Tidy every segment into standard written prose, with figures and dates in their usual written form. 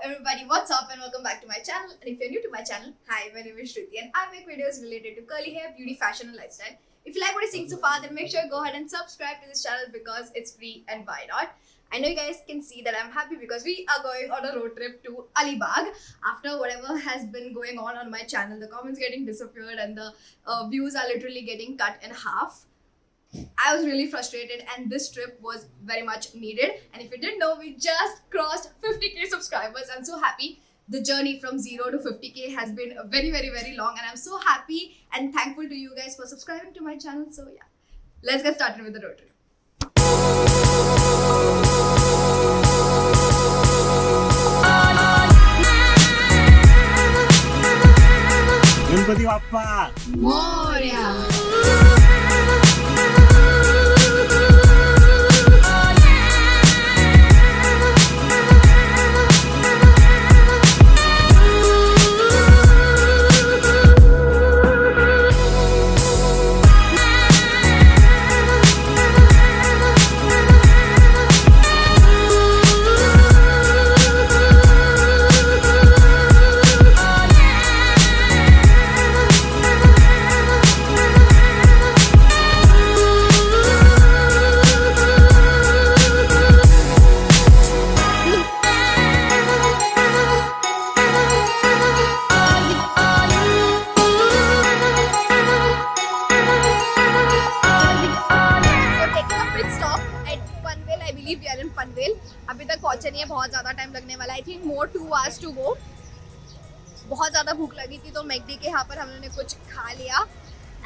everybody, what's up and welcome back to my channel. And if you're new to my channel, hi, my name is Shruti and I make videos related to curly hair, beauty, fashion and lifestyle. If you like what you're seeing so far, then make sure you go ahead and subscribe to this channel because it's free and why not. I know you guys can see that I'm happy because we are going on a road trip to Alibaug. After whatever has been going on my channel, the comments getting disappeared and the views are literally getting cut in half. I was really frustrated and this trip was very much needed. And if you didn't know, we just crossed 50k subscribers. I'm so happy. The journey from 0 to 50k has been very long and I'm so happy and thankful to you guys for subscribing to my channel. So yeah, let's get started with the road trip. Ganpati Bappa Morya. अभी तक पहुंचे नहीं है, बहुत ज़्यादा time लगने वाला है. I think more 2 hours to go. बहुत ज़्यादा भूख लगी थी तो मैकडी के यहाँ पर हम लोगों ने कुछ खा लिया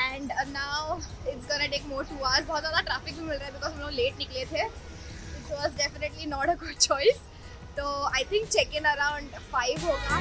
and now it's gonna take more 2 hours. बहुत ज़्यादा ट्रैफिक भी मिल रहा है बिकॉज हम लोग लेट निकले थे. It was definitely not a good choice. तो I think check in around 5 होगा.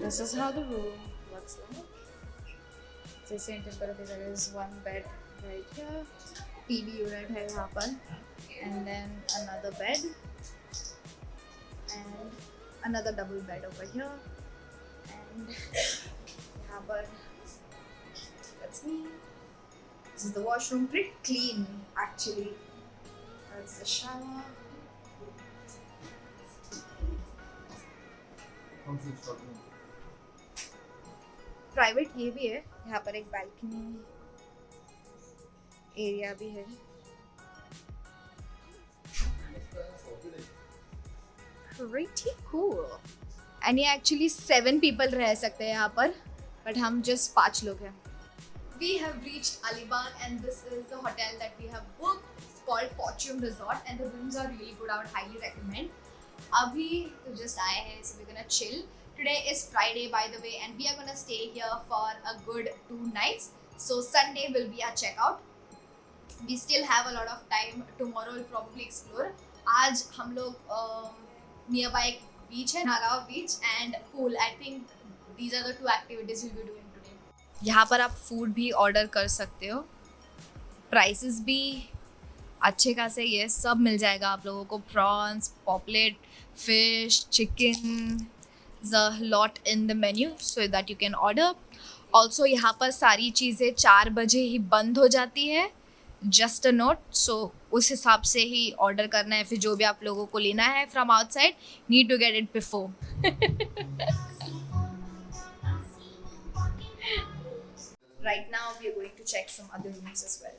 This is how the room looks like. जैसे एंटर करोगे there is one bed right here. TV unit है यहाँ पर and then another bed and another double bed over here and यहाँ पर that's me. This is the washroom, pretty clean actually. That's the shower. Private ये भी है. यहाँ पर एक बालकनी एरिया भी है. Pretty cool. And ये एक्चुअली 7 people रह सकते हैं यहाँ पर, बट हम जस्ट 5 लोग हैं. We have reached Alibaug and this is the hotel that we have booked. It's called Fortune Resort and the rooms are really good. I would highly recommend. अभी तो just आए हैं, so we're gonna chill. Today is Friday by the way and we are gonna stay here for a good 2 nights. So Sunday will be our checkout. We still have a lot of time. Tomorrow we'll probably explore. आज हम लोग nearby beach है, Nagaon beach and pool. I think these are the 2 activities we'll be doing today. यहाँ पर आप food भी order कर सकते हो. Prices भी अच्छे खासे ये सब मिल जाएगा आप लोगों को. Prawns, poplet, fish, chicken. A lot in the menu so that you can order. Also यहाँ पर सारी चीज़ें 4 बजे ही बंद हो जाती है. Just a note. So उस हिसाब से ही ऑर्डर करना है. फिर जो भी आप लोगों को लेना है from outside, need to get it before. Right now we are going to check some other rooms as well.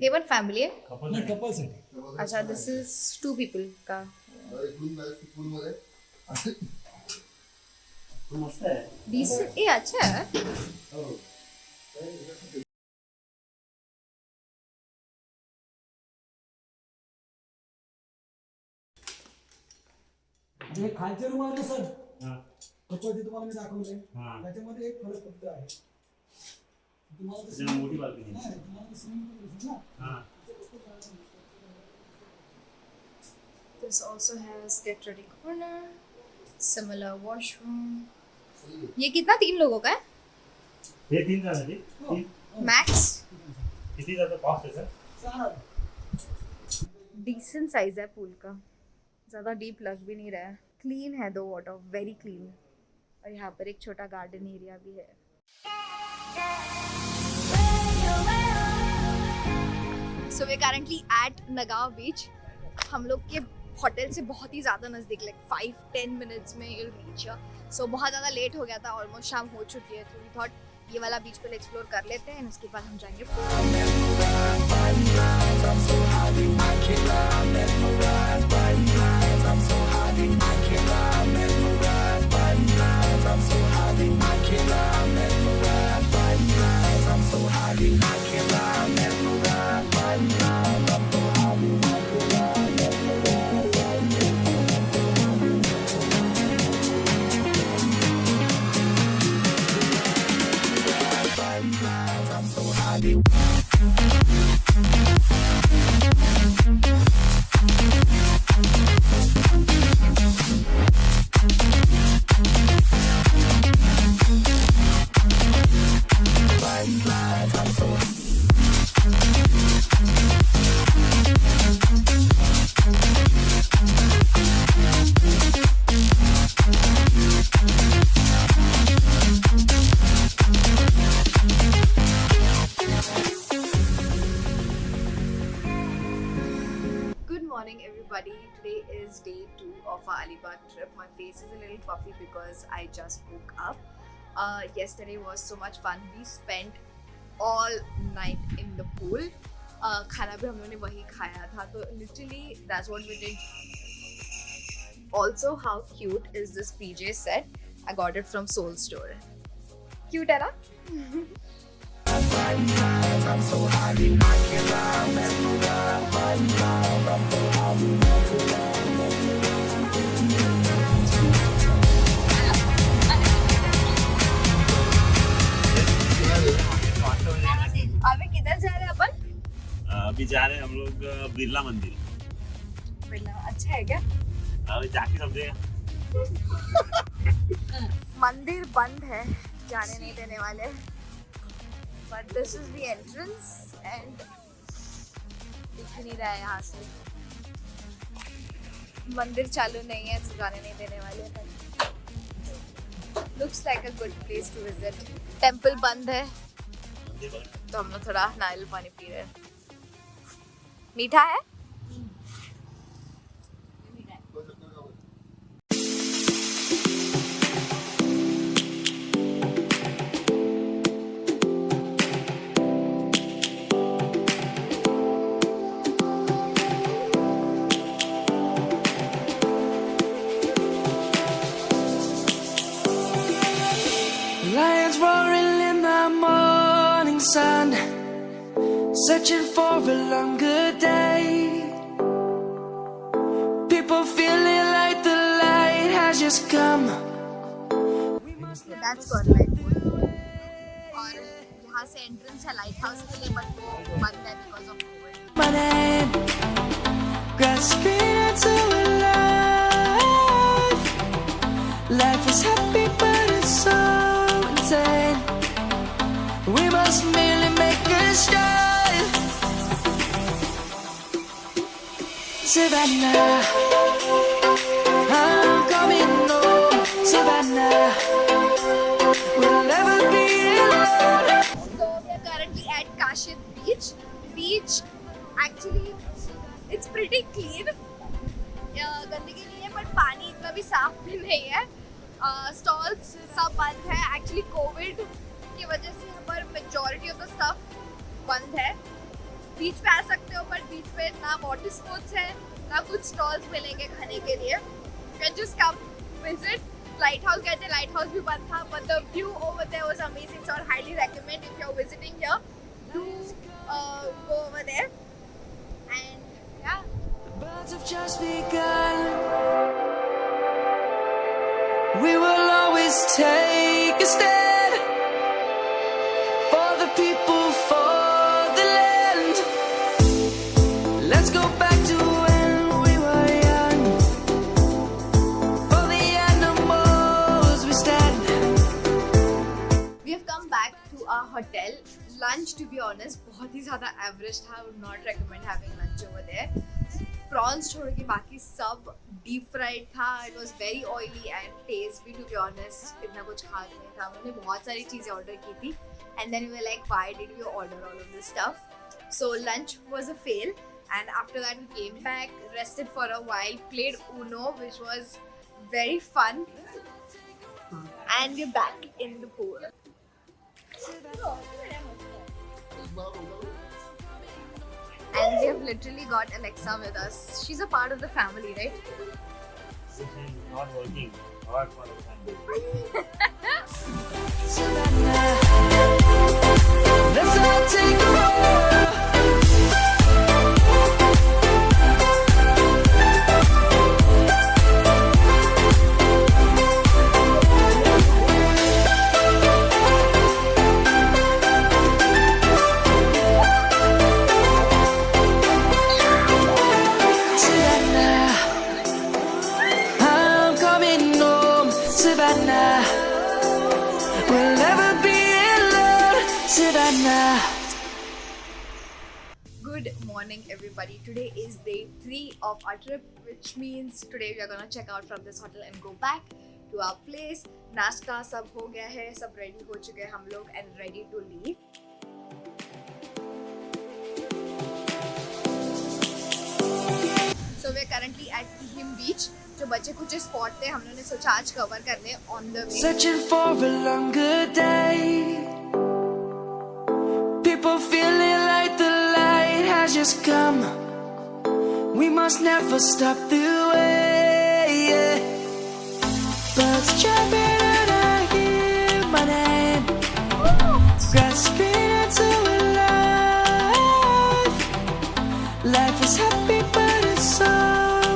ये वन फैमिली है. कपल्स है. अच्छा, this is 2 people का. Decent. ये अच्छा है. जे खालचे रूम आहे ना सर, कपडे तुम्हाला मी दाखवले त्याच्यामध्ये एक फरक फक्त आहे. जरा मोठी बाल्कनी है। हाँ This also has get ready corner, similar washroom. ये कितना 3 लोगों का है? ये 3 जगह है जी। Max? कितनी ज़्यादा कॉस्ट है सर? Decent size है पूल का, ज़्यादा डीप लग भी नहीं रहा है। क्लीन है दो वाटर, वेरी क्लीन। और यहाँ पर एक छोटा गार्डन एरिया भी है। So we're currently at Nagaon बीच। हम लोग के होटल से बहुत ही ज़्यादा नज़दीक, लाइक 5-10 मिनट्स में you'll reach here. So बहुत ज़्यादा लेट हो गया था, ऑलमोस्ट शाम हो चुकी है, तो we thought ये वाला बीच पे एक्सप्लोर कर लेते हैं, उसके बाद हम जाएंगे। Everybody, today is day 2 of our Alibaug trip. My face is a little puffy because I just woke up. Yesterday was so much fun. We spent all night in the pool. खाना भी हम लोगों ने वही खाया था, तो literally that's what we did. Also, how cute is this PJ set? I got it from Soul Store. Cute है ना? I'm so happy, I अभी किधर जा रहे हैं अपन? अभी जा रहे हैं हम लोग बिरला मंदिर। बिरला अच्छा है क्या? अभी जाके समझेगा। मंदिर बंद है, जाने नहीं देने वाले। But this is the entrance and दिख नहीं रहा है यहाँ से। मंदिर चालू नहीं है, तो जाने नहीं देने वाले। Looks like a good place to visit. Temple बंद है, तो हम लोग थोड़ा नारियल पानी पी रहे हैं। मीठा है? Lions roaring in the morning sun, searching for a longer day. People feeling like the light has just come. That's good, light food. और यहाँ से एंट्रेंस है लाइट हाउस के लिए, बट वो बंद है because of COVID. My name, grasping into a life. Life is happy, but it's so insane. We must merely make a start. Savannah, I'm coming home. Savannah, we'll never be alone. So we are currently at Kashid Beach. Beach, actually, it's pretty clean. गंदगी नहीं है, but पानी इतना भी साफ भी नहीं है. Stalls सब बंद है. Actually, COVID की वजह से यहाँ पर majority of the stuff बंद है. बीच पे आ सकते हो, बट बीच पे ना वाटर स्पोर्ट्स है, ना कुछ स्टॉल्स मिलेंगे खाने के लिए. You can just come visit. Light house गए थे, लाइट हाउस भी बंद था, but the view over there was amazing. So I highly recommend if you're visiting here, do go over there. And yeah. The birds have just begun. We will always take a stand for the people. Honest बहुत ही ज़्यादा average था. I would not recommend having lunch over there. Prawns छोड़ के बाकी सब deep fried था. It was very oily and taste भी, to be honest, इतना कुछ खास नहीं था. हमने बहुत सारी चीज़ें ऑर्डर की थी and then we were like why did we order all of this stuff. So lunch was a fail and after that we came back, rested for a while, played Uno, which was very fun, and we're back in the pool. And we have literally got Alexa with us. She's a part of the family, right? This is not working. Hard for the family. Let's all take a walk. Good morning everybody. Today is day 3 of our trip, which means today we are gonna check out from this hotel and go back to our place. नाश्ता सब हो गया है, सब ready हो चुके हैं हम लोग and ready to leave. So we are currently at Him Beach. जो बचे कुछ स्पॉट थे हमने सोचा आज कवर करने on the way. Searching for a longer day. People feeling like the light has just come. We must never stop the way. Birds chirping and I hear my name. Grasping into a life. Life is happy but it's so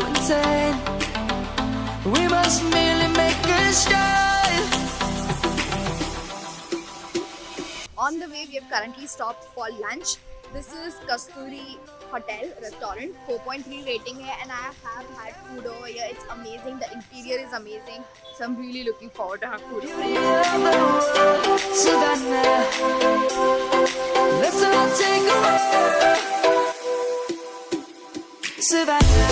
insane. We must merely make a start. On the way, we have currently stopped for lunch. This is Kasturi Hotel Restaurant, 4.3 rating hai, and I have had food over here. It's amazing. The interior is amazing. So I'm really looking forward to have food over here. Savannah, let's all take a walk. Savannah.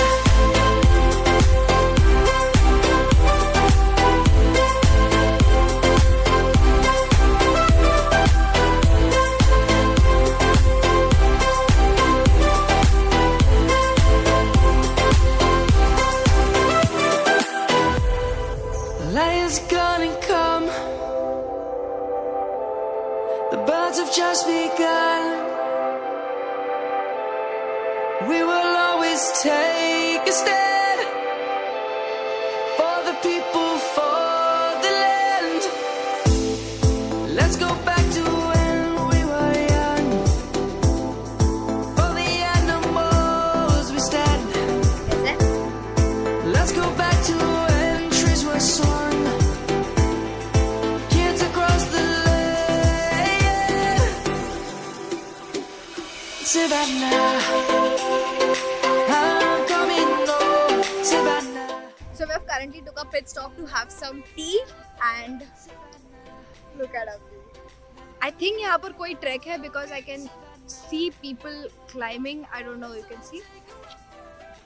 Light is gonna come. The birds have just begun. We will always take a stand for the people, for the land. Let's go back to when we were young. For the animals we stand. Is it? Let's go back to when trees were swung. Kids across the land. Savannah, I'm coming home. Savannah. So we have currently took a pit stop to have some tea and look at our view. I think यहाँ पर कोई trek है because I can see people climbing. I don't know, you can see.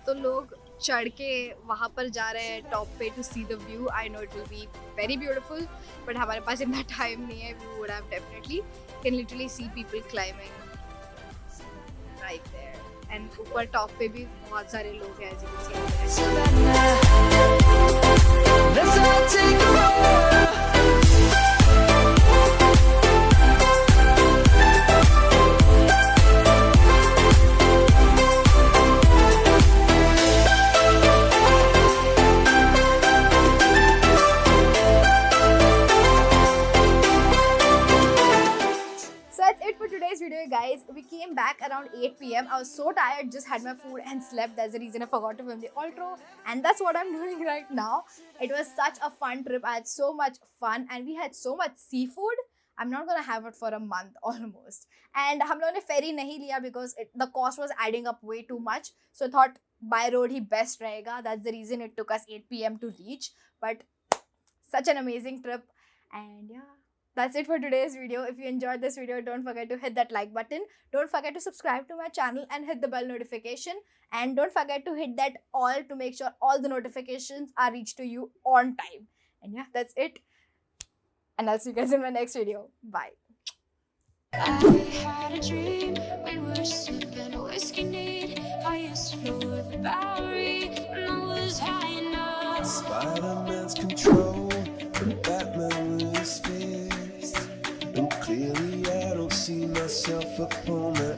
तो लोग चढ़ के वहाँ पर जा रहे हैं टॉप पे to see the view. I know it will be very beautiful, but हमारे पास इतना time नहीं है. We would have definitely can literally see people climbing right there. And ऊपर टॉप पे भी बहुत सारे लोग हैं, as you can see. Savannah, let's all take a walk. Video guys, we came back around 8 p.m. I was so tired, just had my food and slept. That's the reason I forgot to film the outro, and that's what I'm doing right now. It was such a fun trip. I had so much fun and we had so much seafood. I'm not gonna have it for a month almost. And हम लोगों ने ferry नहीं लिया because the cost was adding up way too much. So I thought by road he best रहेगा. That's the reason it took us 8 p.m. to reach. But such an amazing trip, and yeah. That's it for today's video. If you enjoyed this video, don't forget to hit that like button. Don't forget to subscribe to my channel and hit the bell notification. And don't forget to hit that all to make sure all the notifications are reached to you on time. And yeah, that's it. And I'll see you guys in my next video. Bye. I had a dream, we were sipping whiskey neat. I used to float the Bowery when I was high enough. Spider-Man's control and Batman with his fist. And clearly I don't see myself upon that